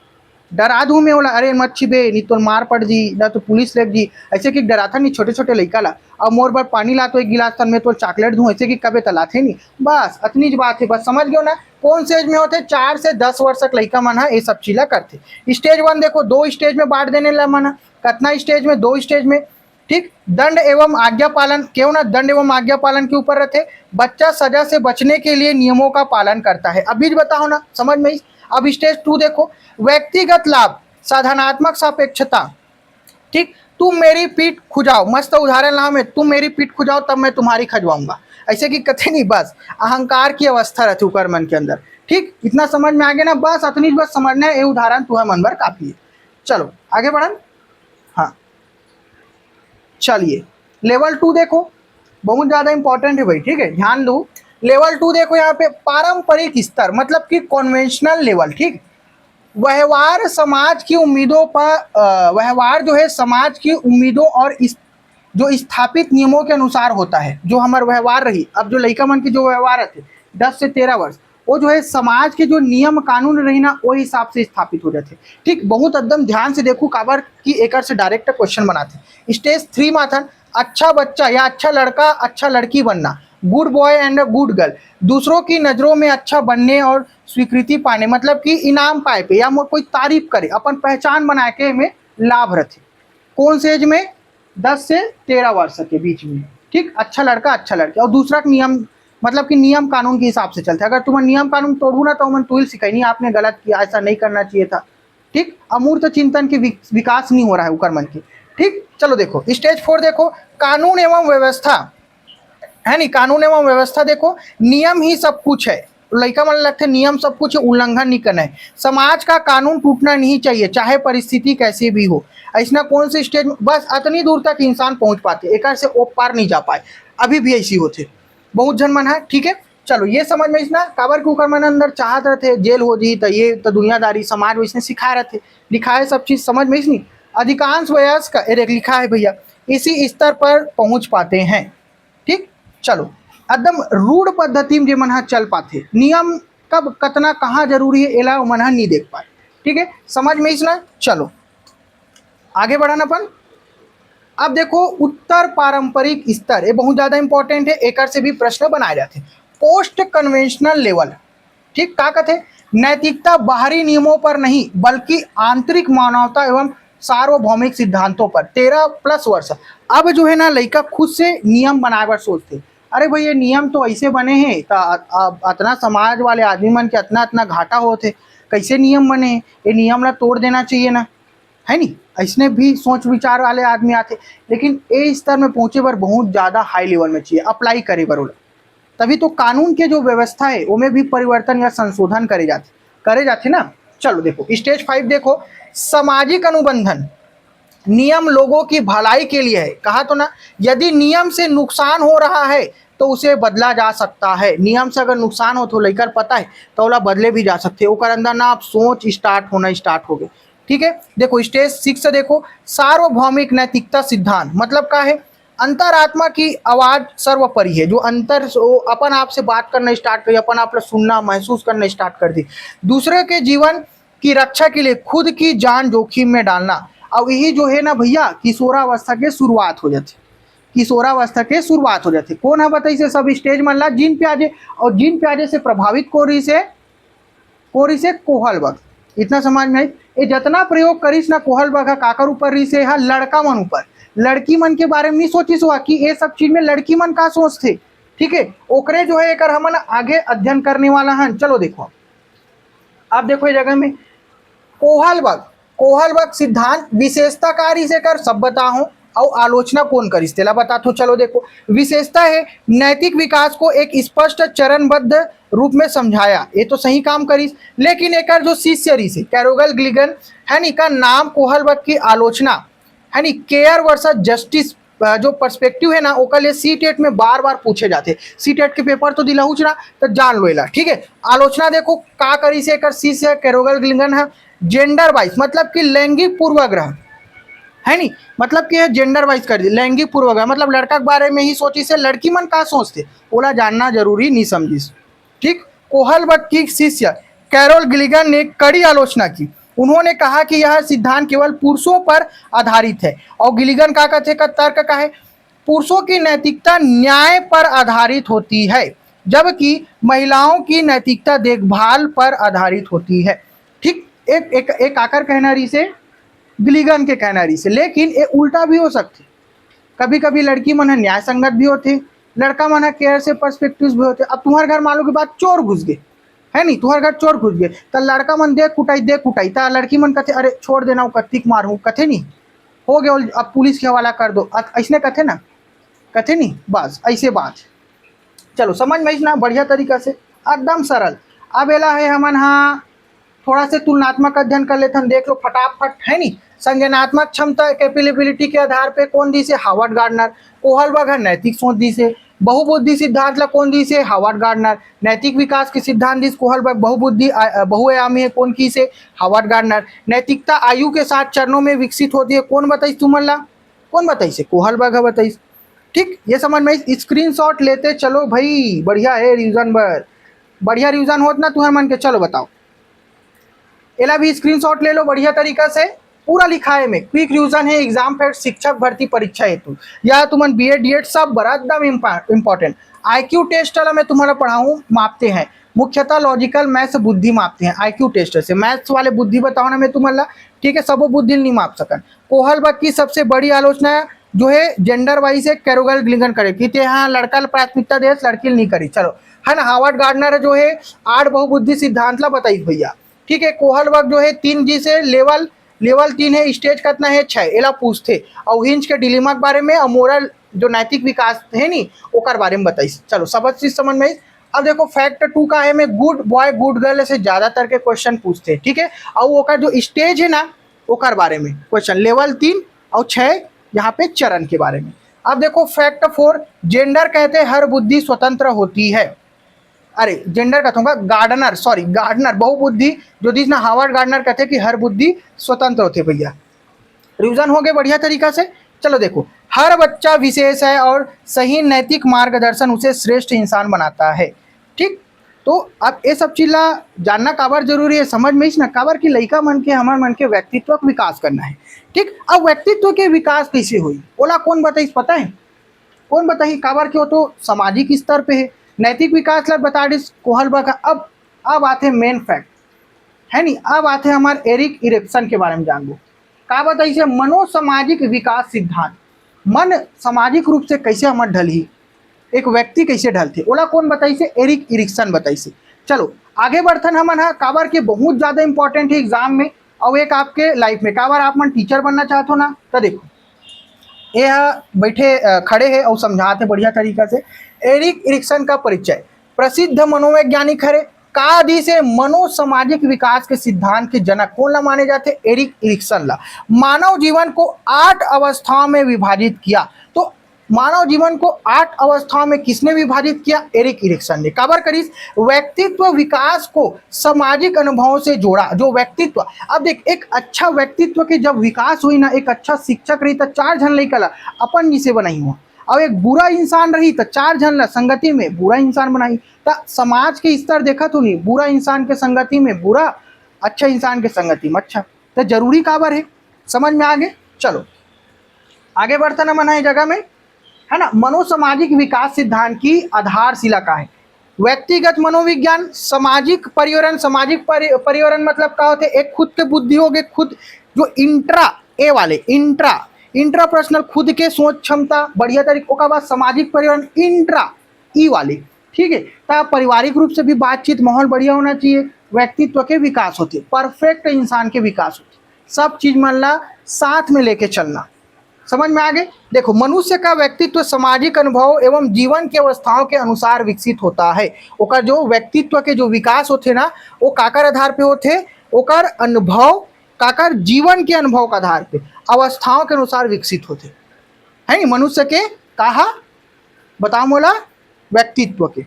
डरा दूँ मैं बोला अरे मत छिबे नहीं तो मार पड़ जी ना तो पुलिस लेग जी ऐसे कि डराथा नहीं छोटे छोटे लड़का ला और मोर बार पानी ला तो एक गिलास तन में तो चॉकलेट दूँ ऐसे कि कभी तलाथे नहीं बस इतनी ज बात है बस समझ गए ना कौन स्टेज में होते 4 से 10 वर्ष तक लड़का मन है ये सब चीज़ करते स्टेज 1 देखो 2 स्टेज में बांट देने ला मन कितना स्टेज में 2 स्टेज में ठीक दंड एवं आज्ञा पालन क्यों ना दंड एवं आज्ञा पालन के ऊपर रहते बच्चा सजा से बचने के लिए नियमों का पालन करता है अभी बताओ ना समझ में अब स्टेज 2 देखो व्यक्तिगत लाभ साधनात्मक सापेक्षता ठीक तुम मेरी पीठ खुजाओ मस्त उदाहरण ला में तुम मेरी पीठ खुजाओ तब मैं तुम्हारी खजवाऊंगा ऐसे कि कथे नहीं बस अहंकार की अवस्था रहती ऊपर मन के अंदर ठीक इतना समझ में आ गया ना बस इतनी बस समझना है ये उदाहरण तुम्हें मन भर काफी है चलो आगे बढ़न हाँ चलिए लेवल 2 देखो बहुत ज़्यादा इंपॉर्टेंट है भाई ठीक है ध्यान दो लेवल 2 देखो यहाँ पे पारंपरिक स्तर मतलब कि कॉन्वेंशनल लेवल ठीक व्यवहार समाज की उम्मीदों पर व्यवहार जो है समाज की उम्मीदों और इस जो स्थापित नियमों के अनुसार होता है जो हमारा व्यवहार रही अब जो लड़का मन की जो व्यवहार रहते 10 से 13 वर्ष वो जो है समाज के जो नियम कानून रही ना वो हिसाब से स्थापित हो जाते ठीक बहुत एकदम ध्यान से देखो काबर की एक से डायरेक्ट क्वेश्चन बनाते स्टेज 3 माथन अच्छा बच्चा या अच्छा लड़का अच्छा लड़की बनना good boy and a good girl दूसरों की नज़रों में अच्छा बनने और स्वीकृति पाने मतलब कि इनाम पाए पे या कोई तारीफ करे अपन पहचान बना के में लाभ रहते कौन से एज में 10 से 13 वर्ष के बीच में ठीक अच्छा लड़का अच्छा लड़की और दूसरा नियम मतलब कि नियम कानून के हिसाब से चलते अगर तुम्हें नियम कानून तोड़ू ना तो मैं तुल सिखाई नहीं आपने गलत किया ऐसा नहीं करना चाहिए था ठीक अमूर्त चिंतन के विकास नहीं हो रहा है ऊपर मन की ठीक चलो देखो स्टेज 4 देखो कानून एवं व्यवस्था है नहीं कानून एवं व्यवस्था देखो नियम ही सब कुछ है लड़का मन लगते नियम सब कुछ उल्लंघन नहीं करना है समाज का कानून टूटना नहीं चाहिए चाहे परिस्थिति कैसी भी हो ऐसा कौन से स्टेज में बस इतनी दूर तक इंसान पहुंच पाते एक से ओ पार नहीं जा पाए अभी भी ऐसी होते बहुत जन मन है ठीक है चलो ये समझ में इसना काबर के ऊपर मन अंदर चाहत रहते जेल हो जी तो ये तो दुनियादारी समाज वैसे सिखा रहे थे लिखा है सब चीज़ समझ में इसनी अधिकांश वयस्क एक लिखा है भैया इसी स्तर पर पहुंच पाते हैं। ठीक, चलो एकदम रूढ़ पद्धति में जे मन ह चल पाते, नियम कब कतना कहाँ जरूरी है एला मन ह नहीं देख पाए। ठीक है, समझ में इसना। चलो आगे बढ़ाना अपन। अब देखो उत्तर पारंपरिक स्तर, ये बहुत ज्यादा इंपॉर्टेंट है, एक से भी प्रश्न बनाए जाते। पोस्ट कन्वेंशनल लेवल, ठीक, का कहते नैतिकता बाहरी नियमों पर नहीं बल्कि आंतरिक मानवता एवं सार्वभौमिक सिद्धांतों पर। 13+ वर्ष अब जो है ना लड़का खुद से नियम बनाए बर सोचते, अरे भाई ये नियम तो ऐसे बने हैं इतना समाज वाले आदमी मन के इतना इतना घाटा होते, कैसे नियम बने हैं, ये नियम ला तोड़ देना चाहिए ना, है नहीं, ऐसने भी सोच विचार वाले आदमी आते। लेकिन ए स्तर में पहुंचे बर बहुत ज़्यादा हाई लेवल में चाहिए अप्लाई करे बर ओला, तभी तो कानून के जो व्यवस्था है उनमें भी परिवर्तन या संशोधन करे जाते ना। चलो देखो स्टेज 5 देखो, सामाजिक अनुबंधन। नियम लोगों की भलाई के लिए है, कहा तो ना, यदि नियम से नुकसान हो रहा है तो उसे बदला जा सकता है। नियम से अगर नुकसान हो तो लेकर पता है तो ओला बदले भी जा सकते, ओकर अंदर ना आप सोच स्टार्ट हो गए। ठीक है, देखो स्टेज 6 देखो, सार्वभौमिक नैतिकता सिद्धांत, मतलब क्या है, अंतरात्मा की आवाज सर्वोपरि है, जो अंतर अपन आप से बात करना स्टार्ट करी, अपन आप सुनना महसूस करना स्टार्ट कर दी, दूसरे के जीवन की रक्षा के लिए खुद की जान जोखिम में डालना। अब यही जो है ना भैया किशोरावस्था के शुरुआत हो जाती, किशोरावस्था के शुरुआत हो जाती। कौन है बताइए से सब स्टेज मल्ला जीन प्याजे, और जीन प्याजे से प्रभावित कोरी से कोहलबर्ग। इतना समझ में ये जितना प्रयोग करीस ना कोहलबर्ग काकर ऊपर रही से लड़का मन ऊपर, लड़की मन के बारे में नहीं सोचिस हुआ कि ये सब चीज में लड़की मन का सोचते। ठीक है, ओकरे जो है एक हमन आगे अध्ययन करने वाला है। चलो देखो अब देखो ये जगह में कोहलबर्ग सिद्धांत विशेषताकारी से कर सब बताओ और आलोचना कौन करिस तेला बता। तो चलो देखो विशेषता है नैतिक विकास को एक स्पष्ट चरणबद्ध रूप में समझाया, ये तो सही काम करिस। लेकिन एक जो शिष्य रही से कैरोल ग्लिगन है नी का नाम कोहलबर्ग की आलोचना है नी केयर वर्सेस जस्टिस जो पर्सपेक्टिव है ना ओकर लिए सीटेट में बार बार पूछे जाते, सीटेट के पेपर तो दिलाऊच ना तो जान लो एला। ठीक है, आलोचना देखो का करी से कर शिष्य कैरोल ग्लिगन है जेंडर वाइज, मतलब कि लैंगिक पूर्वाग्रह है नी, मतलब कि जेंडर वाइज कर दी लैंगिक पूर्वाग्रह, मतलब लड़का के बारे में ही सोची से लड़की मन का सोचते ओला जानना जरूरी नहीं समझिस। ठीक, कोहलबर्ग की शिष्य कैरोल गिलिगन ने कड़ी आलोचना की, उन्होंने कहा कि यह सिद्धांत केवल पुरुषों पर आधारित है, और गिलिगन का कहते का तर्क का है पुरुषों की नैतिकता न्याय पर आधारित होती है जबकि महिलाओं की नैतिकता देखभाल पर आधारित होती है। ठीक, एक आकर कहना रही से गिलिगन के कहना रही से, लेकिन ये उल्टा भी हो सकती, कभी कभी लड़की मन न्याय संगत भी होते, लड़का मन केयर से पर्सपेक्टिव भी होते। अब तुम्हारे घर मान लो की बात चोर घुस गए है नहीं, तुम्हारे घर चोर घुस गए तो लड़का मन देख कुटाई तो लड़की मन कथे अरे छोड़ देना कत्तिक मारू, कथे नहीं हो गया अब पुलिस के हवाला कर दो, ऐसने कथे ना, कथे नहीं, बस ऐसे बात। चलो समझ में ना बढ़िया तरीका से एकदम सरल। अब एला है हमन हाँ थोड़ा से तुलनात्मक अध्ययन कर लेते हैं, देख लो फटाफट है नहीं। संज्ञानात्मक क्षमता कैपेबिलिटी के आधार पे कौन दी से हार्वर्ड गार्डनर, कोहलबर्ग है नैतिक सोच दी से, बहुबुद्धि सिद्धांत ला कौन दी से हार्वर्ड गार्डनर, नैतिक विकास के सिद्धांत दी कोहलबर्ग, बहुबुद्धि बहुआयामी है कौन की से हार्वर्ड गार्डनर, नैतिकता आयु के साथ चरणों में विकसित होती है कौन बताइस तुमन ला, कौन बताइस कोहलबर्ग है बताइस। ठीक, ये समझ में स्क्रीनशॉट लेते चलो भाई, बढ़िया है रिविजन बर, बढ़िया रिविजन होत ना तुम्हारे मन के। चलो बताओ एला भी स्क्रीनशॉट ले लो बढ़िया तरीका से, पूरा लिखा है में क्विक रिविजन है एग्जाम फैक्ट शिक्षक भर्ती परीक्षा हेतु या तुमन बीएड डीएड सब बड़ा एकदम इंपॉर्टेंट। आईक्यू टेस्ट वाला मैं तुम्हारा पढ़ाऊँ मापते हैं, मुख्यतः लॉजिकल मैथ्स बुद्धि मापते हैं आईक्यू टेस्ट से, मैथ्स वाले बुद्धि बताओ ना मैं तुम्हारा। ठीक है, सबो बुद्धि नहीं माप सकन। कोहलबर्ग की सबसे बड़ी आलोचना जो है जेंडर वाइज है कैरोल ग्लिगन करे कि हाँ लड़का प्राथमिकता दे लड़की नहीं करी। चलो है ना, हार्वर्ड गार्डनर जो है 8 बहुबुद्धि सिद्धांत ला बताइए भैया। ठीक है, कोहलबर्ग जो है 3 जी से लेवल 3 है, स्टेज कितना है 6 एला पूछते, और हिंज के डिलेमा के बारे में और मोरल जो नैतिक विकास है नी ओकर बारे में बताइए। चलो सब चीज समझ में। अब देखो फैक्ट 2 का है में गुड बॉय गुड गर्ल से ज्यादातर के क्वेश्चन पूछते। ठीक है, और ओकर जो स्टेज है ना ओकर बारे में क्वेश्चन लेवल 3 और 6 यहाँ पे चरण के बारे में। अब देखो फैक्ट 4 जेंडर कहते हैं हर बुद्धि स्वतंत्र होती है, अरे जेंडर कहता हूँ गार्डनर बहुबुद्धि जो दिस ना हार्वर्ड गार्डनर कहते हैं कि हर बुद्धि स्वतंत्र होते भैया। रिविजन हो गए बढ़िया तरीका से। चलो देखो हर बच्चा विशेष है और सही नैतिक मार्गदर्शन उसे श्रेष्ठ इंसान बनाता है। ठीक, तो अब ये सब चीज ला जानना काबर जरूरी है, समझ में ना काबर की लइका मन के हमार मन के व्यक्तित्व का विकास करना है। ठीक, अब व्यक्तित्व के विकास कैसे हुई ओला कौन बताइस, पता है कौन बताइए काबर के, वो तो सामाजिक स्तर पे है। नैतिक विकास ला बता डिस कोहल बका। अब आते मेन फैक्ट है नी, अब आते हमारे एरिक इरिक्सन के बारे में जानबो। का बताइए मनोसामाजिक विकास सिद्धांत, मन सामाजिक रूप से कैसे हमर ढलही, एक व्यक्ति कैसे ढलते ओला कौन बताइए, एरिक इरिक्सन बताइए। चलो आगे बढ़थन हमन हा, काबर के बहुत ज़्यादा इंपॉर्टेंट है एग्जाम में और एक आपके लाइफ में। काबर आप मन टीचर बनना चाहते हो ना, तो देखो ये बैठे खड़े हैं और समझाते बढ़िया तरीका से। एरिक इरिक्सन का परिचय, प्रसिद्ध मनोवैज्ञानिक हरे का आदि से मनोसामाजिक विकास के सिद्धांत के जनक कौन ला माने जाते, एरिक इरिक्सन ला। मानव जीवन को 8 अवस्थाओं में विभाजित किया, तो मानव जीवन को 8 अवस्थाओं में किसने विभाजित किया, एरिक इरिक्सन ने। काबर करीस, व्यक्तित्व विकास को सामाजिक अनुभवों से जोड़ा। जो व्यक्तित्व, अब देख एक अच्छा व्यक्तित्व के जब विकास हुई ना, एक अच्छा शिक्षक रही तो 4 जन लइका ला अपन जिसे बनाई हुआ, और एक बुरा इंसान रही तो 4 जन ला संगति में बुरा इंसान बनाई। तो समाज के स्तर देखा तो नहीं, बुरा इंसान के संगति में बुरा, अच्छा इंसान के संगति में अच्छा, तो जरूरी काबर है, समझ में आगे। चलो आगे बढ़ता ना मना है जगह में, है ना। मनोसामाजिक विकास सिद्धांत की आधारशिला का है, व्यक्तिगत मनोविज्ञान, सामाजिक पर्यावरण। सामाजिक पर्यावरण मतलब क्या होते, एक खुद के बुद्धि हो गए, खुद जो इंट्रा ए वाले इंट्रा पर्सनल खुद के सोच क्षमता बढ़िया तरीके का बाद, सामाजिक पर्यावरण इंट्रा ई वाले, ठीक है। तो पारिवारिक रूप से भी बातचीत माहौल बढ़िया होना चाहिए, व्यक्तित्व के विकास होते, परफेक्ट इंसान के विकास होते, सब चीज मान ला साथ में लेके चलना, समझ में आगे। देखो मनुष्य का व्यक्तित्व सामाजिक अनुभव एवं जीवन की अवस्थाओं के अनुसार विकसित होता है। ओकर जो व्यक्तित्व के जो विकास होते ना, वो काकर आधार पे होते, ओकर अनुभव, काकर जीवन के अनुभव के आधार पे, अवस्थाओं के अनुसार विकसित होते है नी। मनुष्य के कहा बताओ मोला, व्यक्तित्व के।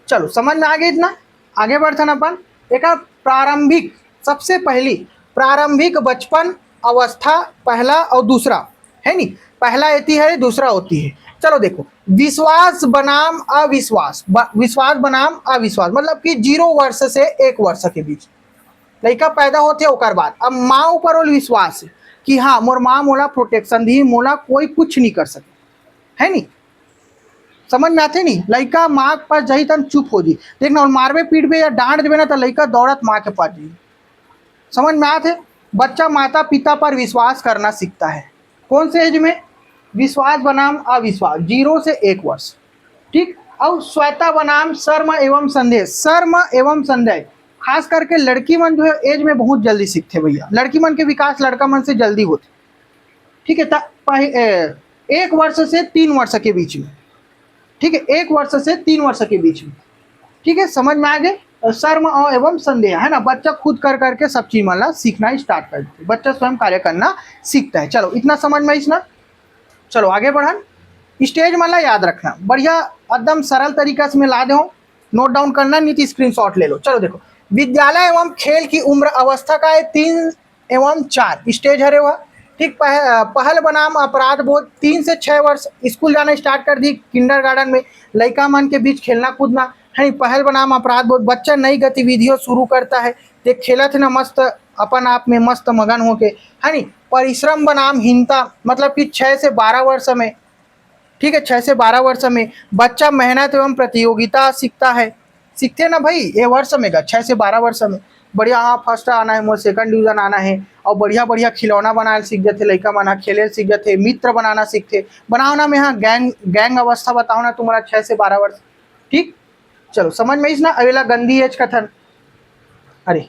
चलो समझ में आगे, इतना आगे बढ़ते ना अपन। एक प्रारंभिक, सबसे पहली प्रारंभिक बचपन अवस्था पहला और दूसरा है नी, पहला होती है दूसरा होती है। चलो देखो, विश्वास बनाम अविश्वास, विश्वास बनाम अविश्वास मतलब कि 0 वर्ष से 1 वर्ष के बीच लड़का पैदा होते ओकर बाद अब माँ ऊपर वो विश्वास है कि हाँ मोर माँ मोला प्रोटेक्शन दी, मोला कोई कुछ नहीं कर सके, है नी। समझ में आते नहीं, लड़का माँ के पास जाई तन चुप हो जी, देखना और मारबे पीटबे या डांट देवे ना तो लड़का दौड़त माँ के पास जाई। समझ में आते, बच्चा माता पिता पर विश्वास करना सीखता है कौन से एज में, विश्वास बनाम अविश्वास 0 से 1 वर्ष, ठीक। और श्वेता बनाम शर्म एवं संदेह, शर्म एवं संदेह खास करके लड़की मन जो है एज में बहुत जल्दी सीखते भैया, लड़की मन के विकास लड़का मन से जल्दी होते, ठीक है। 1 वर्ष से 3 वर्ष के बीच में, ठीक है, 1 वर्ष से 3 वर्ष के बीच में, ठीक है, समझ में आ गए। शर्म एवं संदेह है ना, बच्चा खुद कर करके सब चीज मतलब सीखना स्टार्ट कर देते, बच्चा स्वयं कार्य करना सीखता है। चलो इतना समझ में इसना, चलो आगे बढ़न। स्टेज मतलब याद रखना बढ़िया एकदम सरल तरीका से मैं ला दे, नोट डाउन करना नहीं तो स्क्रीनशॉट ले लो। चलो देखो, विद्यालय एवं खेल की उम्र अवस्था का है 3 एवं 4 स्टेज हरे हुआ, ठीक। पहल बनाम अपराध बोध 3 से 6 वर्ष, स्कूल जाना स्टार्ट कर दी, किंडरगार्टन में लड़का मन के बीच खेलना कूदना है। पहल बनाम अपराध बोध, बच्चा नई गतिविधियों शुरू करता है, देख खेला थे ना मस्त अपन आप में मस्त मगन होके, है नी। परिश्रम बनाम हीनता मतलब कि 6 से 12 वर्ष में, ठीक है, 6 से 12 वर्ष में बच्चा मेहनत एवं प्रतियोगिता सीखता है, सीखते ना भाई ये वर्ष में का 6 से 12 वर्ष में बढ़िया, हाँ फर्स्ट आना है, मुझे 2nd डिवीजन आना है, और बढ़िया बढ़िया खिलौना बनाना सीख जाते लड़का मना, खेले सीख जाते, मित्र बनाना सीखते, बनाओ ना में हाँ गैंग अवस्था बताओ ना तुम्हारा 6 से 12 वर्ष, ठीक। चलो समझ में इसना। अगला गंदी एज कथन, अरे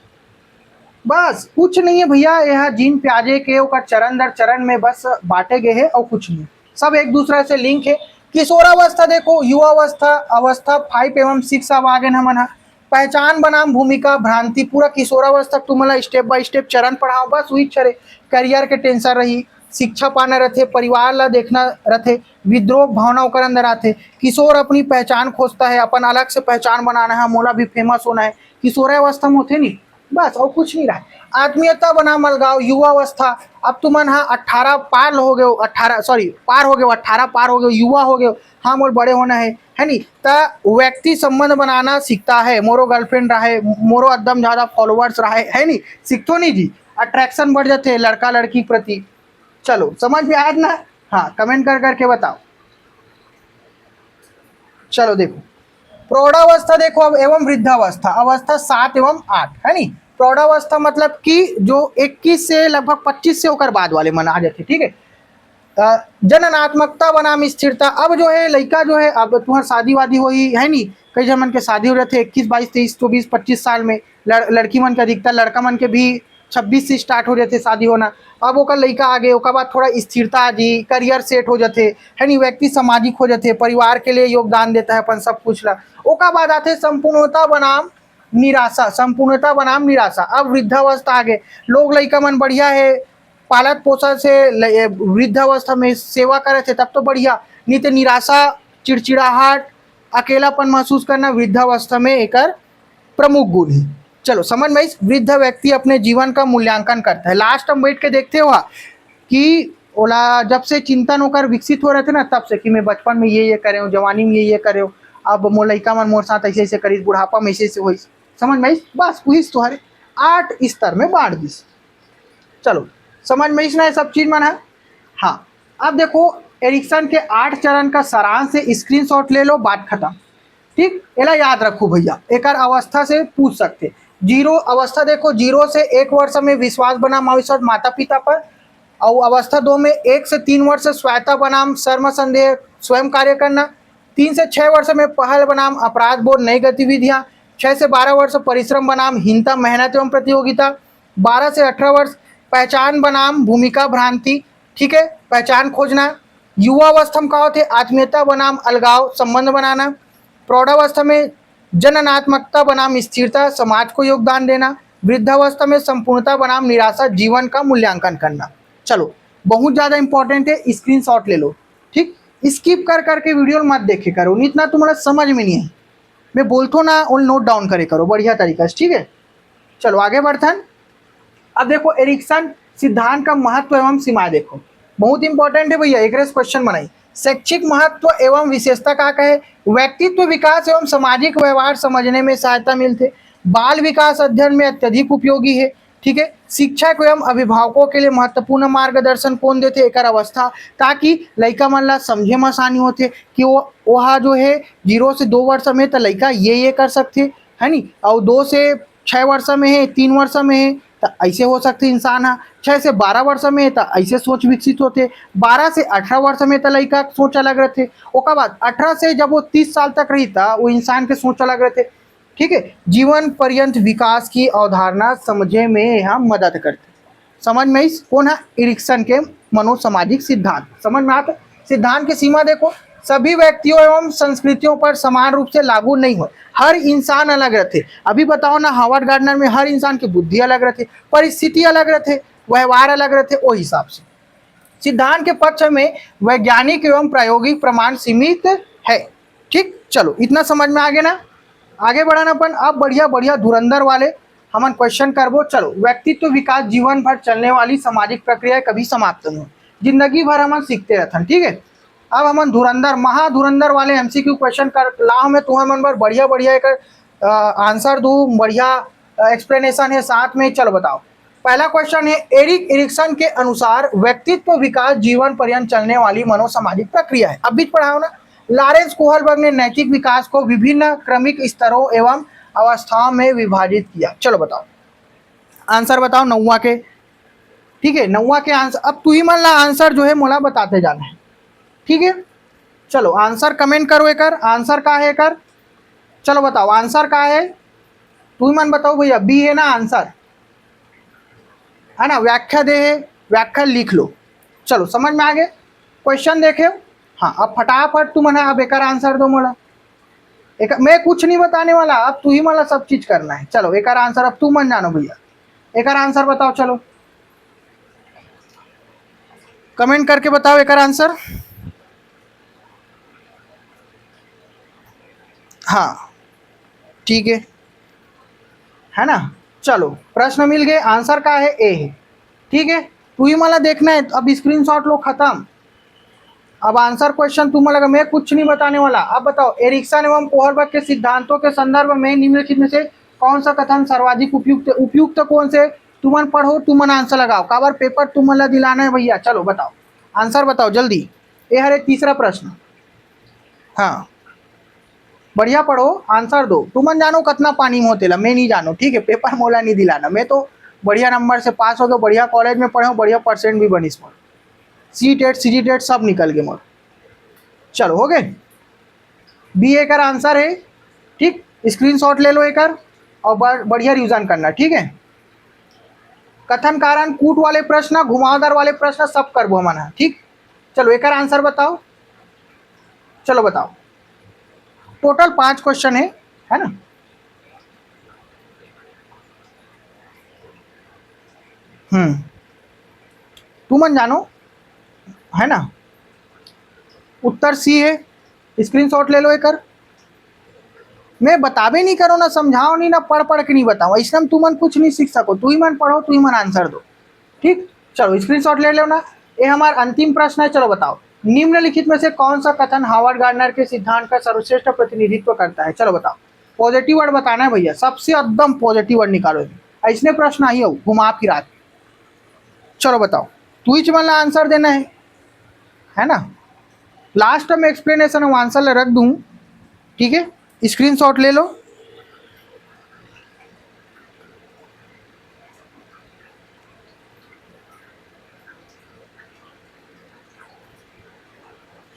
बस कुछ नहीं है भैया, यह जीन प्याजे के ओकर चरण दर चरण में बस बांटे गए हैं और कुछ नहीं, सब एक दूसरे से लिंक है। किशोरावस्था देखो, युवावस्था अवस्था 5 एवं 6 अब आगे न मना, पहचान बनाम भूमिका भ्रांति, पूरा किशोरावस्था तुम्हारा स्टेप बाय स्टेप चरण पढ़ाओ, बस वही चरे, करियर के टेंशन रही, शिक्षा पाना रहते, परिवार ला देखना रहते, विद्रोह भावना ओकर अंदर आते। किशोर अपनी पहचान खोजता है, अपन अलग से पहचान बनाना है, मोला भी फेमस होना है, किशोरावस्था में होते नहीं, बस और कुछ नहीं रहा। आत्मीयता बनाम अलगाव, युवावस्था, अब तुम हाँ 18 पार हो गए हो, 18 सॉरी पार हो गए हो, 18 पार हो गए हो, युवा हो गए हो, हाँ मोर बड़े होना है नहीं तो व्यक्ति संबंध बनाना सीखता है, मोरो गर्लफ्रेंड रहा है, मोरो एकदम ज़्यादा फॉलोअर्स रहा है नहीं, सीखतो नहीं जी, अट्रैक्शन बढ़ जाते हैं लड़का लड़की प्रति। चलो समझ में आया ना? हाँ कमेंट कर करके बताओ। चलो देखो प्रौढ़ावस्था देखो अब एवं वृद्धावस्था, अवस्था 7 एवं 8 है नी। प्रौढ़ावस्था मतलब कि जो 21 से लगभग 25 से होकर बाद वाले मन आ जाते, ठीक है। जननात्मकता बनाम स्थिरता, अब जो है लड़का जो है अब तुम्हारा शादी वादी हो ही है नी, कई जन मन के शादी हो रहे थे 21 22 23 24 25 साल में, लड़की मन के अधिकतर, लड़का मन के भी 26 से स्टार्ट हो जाते शादी होना। अब ओकर लड़का आगे ओकर बाद थोड़ा स्थिरता आ जी, करियर सेट हो जाते है नी, व्यक्ति सामाजिक हो जाते, परिवार के लिए योगदान देता है अपन सब कुछ ला। ओकर बाद आते संपूर्णता बनाम निराशा, संपूर्णता बनाम निराशा। अब वृद्धावस्था आगे, लोग लड़का मन बढ़िया है, पालक पोषण से वृद्धावस्था में सेवा करे थे तब तो बढ़िया, नहीं तो निराशा, चिड़चिड़ाहट, अकेलापन महसूस करना वृद्धावस्था में एक प्रमुख गुण है। चलो समझ में, इस वृद्ध व्यक्ति अपने जीवन का मूल्यांकन करता है। लास्ट हम बैठ के देखते हुआ कि ओला जब से चिंतन होकर विकसित हो रहे थे ना, तब से कि मैं बचपन में ये करे हूँ, जवानी में ये करे हूँ, अब मोर लइका मन मोर साथ ऐसे ऐसे करीस, बुढ़ापा में ऐसे ऐसे हो, समझ में बस वही तुम्हारे 8 स्तर में बांट दीस। चलो समझ में इसना सब चीज मन है। हाँ अब देखो एरिक्सन के 8 चरण का सारांश से स्क्रीनशॉट ले लो, बात खत्म। ठीक, एला याद रखो भैया, एक अवस्था से पूछ सकते। जीरो अवस्था देखो, 0 से 1 वर्ष में विश्वास बनाम अविश्वास माता पिता पर, और अवस्था 2 में 1 से 3 वर्ष स्वायत्ता बनाम शर्म संदेह स्वयं कार्य करना, 3 से 6 वर्ष में पहल बनाम अपराध बोध नई गतिविधियां, 6 से 12 वर्ष परिश्रम बनाम हीनता मेहनत एवं प्रतियोगिता, 12 से 18 वर्ष पहचान बनाम भूमिका भ्रांति, ठीक है, पहचान खोजना। युवावस्था में कहा होते आत्मीयता बनाम अलगाव संबंध बनाना। प्रौढ़ावस्था में जननात्मकता बनाम स्थिरता समाज को योगदान देना। वृद्धावस्था में संपूर्णता बनाम निराशा जीवन का मूल्यांकन करना। चलो बहुत ज़्यादा इंपॉर्टेंट है, स्क्रीनशॉट ले लो। ठीक, स्किप कर करके वीडियो मत देखे करो, नहीं इतना तुम्हारा समझ में नहीं है, मैं बोलता ना और नोट डाउन करे करो बढ़िया तरीका से, ठीक है। चलो आगे बढ़ते। अब देखो एरिक्सन सिद्धांत का महत्व एवं सीमाएं देखो, बहुत इंपॉर्टेंट है भैया, एक क्वेश्चन बनाई। शैक्षिक महत्व एवं विशेषता का कहे, व्यक्तित्व विकास एवं सामाजिक व्यवहार समझने में सहायता मिलते, बाल विकास अध्ययन में अत्यधिक उपयोगी है, ठीक है। शिक्षक एवं अभिभावकों के लिए महत्वपूर्ण मार्गदर्शन कौन देते एक अवस्था, ताकि लड़का मन ला समझे में आसानी होते कि वो वहाँ जो है 0 से 2 वर्ष में तो लड़का ये कर सकते है नी, और 2 से 6 वर्ष में है, 3 वर्ष में है तो ऐसे हो सकते इंसान है, 6 से 12 वर्ष में तो ऐसे सोच विकसित होते, 12 से 18 वर्ष में तो लड़का सोच अलग रहते, ओकर बाद 18 से जब वो 30 साल तक रही था वो इंसान के सोच अलग रहते, ठीक है। जीवन पर्यंत विकास की अवधारणा समझे में हम मदद करते। समझ में इस कौन है एरिक्सन के मनोसामाजिक सिद्धांत, समझ में आता। सिद्धांत की सीमा देखो, सभी व्यक्तियों एवं संस्कृतियों पर समान रूप से लागू नहीं हो, हर इंसान अलग रहते। अभी बताओ ना हार्वर्ड गार्डनर में हर इंसान की बुद्धि अलग रहती, परिस्थिति अलग रहते, व्यवहार अलग रहते, वो हिसाब से सिद्धांत के पक्ष में वैज्ञानिक एवं प्रायोगिक प्रमाण सीमित है। ठीक, चलो इतना समझ में आ गया ना। आगे बढ़ाना अपन अब बढ़िया बढ़िया धुरंधर वाले हमन क्वेश्चन करबो। चलो, व्यक्तित्व विकास जीवन भर चलने वाली सामाजिक प्रक्रिया कभी समाप्त नहीं हो, जिंदगी भर हमन सीखते रहथन, ठीक है। अब हमन धुरंधर महाधुरंधर वाले एमसीक्यू क्वेश्चन कर ला मैं तुम्हें मन बर बढ़िया बढ़िया एक आंसर दूँ, बढ़िया एक्सप्लेनेशन है साथ में। चलो बताओ, पहला क्वेश्चन है, एरिक एरिक्सन के अनुसार व्यक्तित्व विकास जीवन पर्यंत चलने वाली मनोसामाजिक प्रक्रिया है। अब बीच पढ़ाओ ना। लॉरेंस कोहलबर्ग ने नैतिक विकास को विभिन्न क्रमिक स्तरों एवं अवस्थाओं में विभाजित किया। चलो बताओ, आंसर बताओ 9वां के, ठीक है 9वां के आंसर। अब तू ही मन ला आंसर जो है मोला बताते जाना है, ठीक है। चलो आंसर कमेंट करो, एक आंसर का है एक, चलो बताओ आंसर का है, तू ही मन बताओ भैया। बी है ना आंसर, है ना, व्याख्या दे है, व्याख्या लिख लो। चलो समझ में आ गए, क्वेश्चन देखे। हाँ अब फटाफट तू मना अब एक आंसर दो मोला, एक मैं कुछ नहीं बताने वाला, अब तू ही मला सब चीज करना है। चलो एक आंसर अब तू मन जानो भैया, एक आंसर बताओ, चलो कमेंट करके बताओ एक आंसर। हाँ ठीक है ना। चलो प्रश्न मिल गए, आंसर का है ए है। ठीक है, तू ही मला देखना है, अब स्क्रीनशॉट लो, खत्म। अब आंसर क्वेश्चन तुम्हें लगा, मैं कुछ नहीं बताने वाला। अब बताओ, एरिक्सन एवं कोहरबर्ग के सिद्धांतों के संदर्भ में निम्नलिखित में से कौन सा कथन सर्वाधिक उपयुक्त उपयुक्त कौन से? तुमन पढ़ो, तुमन आंसर लगाओ, काबर पेपर तुमला दिलाना है भैया। चलो बताओ, आंसर बताओ जल्दी। ये हरे तीसरा प्रश्न। हाँ, बढ़िया पढ़ो, आंसर दो। तुमन जानो कितना पानी में होतेला, मैं नहीं जानो। ठीक है, पेपर मोला नहीं दिलाना, मैं तो बढ़िया नंबर से पास हो गया, बढ़िया कॉलेज में पढ़े, बढ़िया परसेंट भी बनी इसमें, सी टेट सी टेट सब निकल गए मोर। चलो हो गए, बी एकर आंसर है। ठीक, स्क्रीनशॉट ले लो एकर और बढ़िया रिवीजन करना। ठीक है, कथन कारण कूट वाले प्रश्न, घुमावदार वाले प्रश्न सब करबो मना। ठीक, चलो एकर आंसर बताओ। चलो बताओ, टोटल 5 क्वेश्चन है ना? तुमन जानो, है ना? उत्तर सी है, स्क्रीनशॉट ले लो एकर। मैं बताबे नहीं करो ना, समझाओ नहीं ना, पढ़ पढ़ के नहीं बताओ, इसलिए हम तुमन कुछ नहीं सीख सको। तू ही मन पढ़ो, तू ही मन आंसर दो। ठीक, चलो स्क्रीनशॉट ले लो ना। ये हमारा अंतिम प्रश्न है। चलो बताओ, निम्नलिखित में से कौन सा कथन हार्वर्ड गार्डनर के सिद्धांत का सर्वश्रेष्ठ प्रतिनिधित्व करता है? चलो बताओ, पॉजिटिव वर्ड बताना है भैया, सबसे एकदम पॉजिटिव वर्ड निकालो। ऐसने प्रश्न आई हो घुमा फिरा के। चलो बताओ, तू ही चमन आंसर देना है ना? लास्ट में एक्सप्लेनेशन आंसर रख दूं। ठीक है, स्क्रीनशॉट ले लो।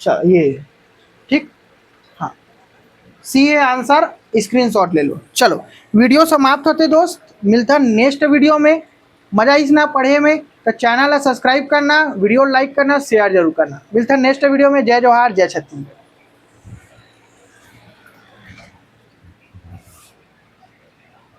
चलो ये ठीक, हाँ सी है आंसर, स्क्रीनशॉट ले लो। चलो वीडियो समाप्त होते दोस्त, मिलता नेक्स्ट वीडियो में। मजा इस ना पढ़े में तो चैनल सब्सक्राइब करना, वीडियो लाइक करना, शेयर जरूर करना। मिलता नेक्स्ट वीडियो में। जय जवाहर, जय छत्तीसगढ़।